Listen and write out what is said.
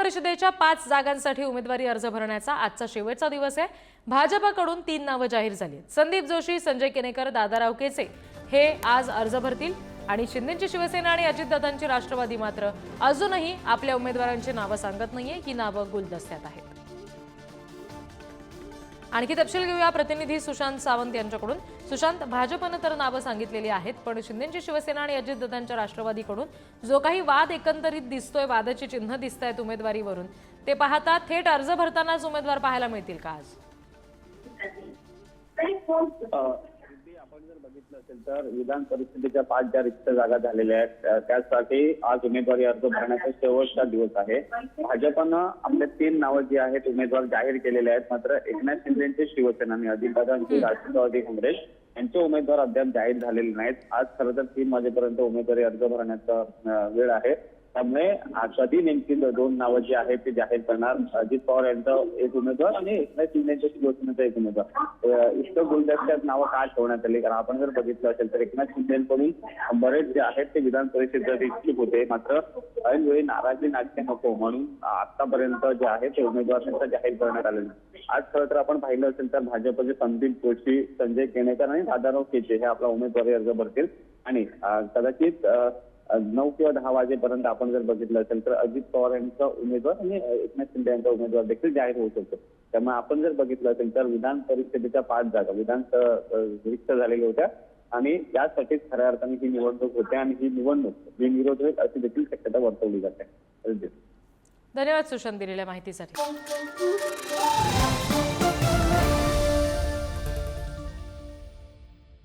परिषदेच्या 5 जागांसाठी उमेदवारी अर्ज भरण्याचा आजचा शेवटचा दिवस आहे। भाजपकडून 3 नावे जाहीर झाली। संदीप जोशी, संजय केनेकर, दादाराव केचे हे आज अर्ज भरतील आणि शिंदेची शिवसेना आणि अजितदादांची राष्ट्रवादी मात्र अजूनही आपल्या उमेदवारांची नावे सांगत नाहीये। ही नावे गुलदस्त्यात आहेत। आणखी तपशील घेऊया प्रतिनिधी सुशांत सावंत यांच्याकडून। सुशांत, भाजपने तर नावे सांगितलेली आहेत, पण शिंदेची शिवसेना आणि अजितदादांच्या राष्ट्रवादीकडून जो काही वाद एकंदरीत दिसतोय, वादाची चिन्ह दिसतायत उमेदवारीवरून, ते पाहता थेट अर्ज भरतानाच उमेदवार पाहायला मिळतील का आज? आपण जर बघितलं असेल तर विधान परिषदेच्या 5 ज्या रिक्त जागा झालेल्या आहेत त्यासाठी आज उमेदवारी अर्ज भरण्याचा शेवटचा दिवस आहे। भाजपनं आपले 3 नावं जी आहेत उमेदवार जाहीर केलेले आहेत, मात्र एकनाथ शिंदेचे शिवसेना आणि अजितदादांची राष्ट्रवादी काँग्रेस यांचे उमेदवार अद्याप जाहीर झालेले नाहीत। आज खरं तर 3 वाजेपर्यंत उमेदवारी अर्ज भरण्याचा वेळ आहे, त्यामुळे कधी नेमकी 2 नावं जी आहेत ते जाहीर करणार। अजित पवार यांचा एक उमेदवार आणि एकनाथ शिंदेच्या शिवसेनेचा एक उमेदवार, इतकं गुलदस्त्यात नावं का ठेवण्यात आली? कारण आपण जर बघितलं असेल तर एकनाथ शिंदेकडून बरेच जे आहेत ते विधान परिषदेत इच्छुक होते, मात्र ऐनवेळी नाराजी नाट्य नको म्हणून आतापर्यंत जे आहे ते उमेदवार त्यांचा जाहीर करण्यात आलेले। आज खरं तर आपण पाहिलं असेल तर भाजपचे संदीप जोशी, संजय केनेकर आणि दादाराव केचे हे आपला उमेदवारी अर्ज भरतील आणि कदाचित 9 किंवा 10 वाजेपर्यंत आपण जर बघितलं असेल तर अजित पवार यांचा उमेदवार आणि एकनाथ शिंदे यांचा उमेदवार देखील जाहीर होऊ शकतो। त्यामुळे आपण जर बघितलं असेल तर विधान परिषदेच्या 5 जागा रिक्त झालेल्या होत्या आणि त्यासाठीच खऱ्या अर्थाने ही निवडणूक होते आणि ही निवडणूक बिनविरोध होईल अशी देखील शक्यता वर्तवली जाते। धन्यवाद सुशांत दिलेल्या माहितीसाठी।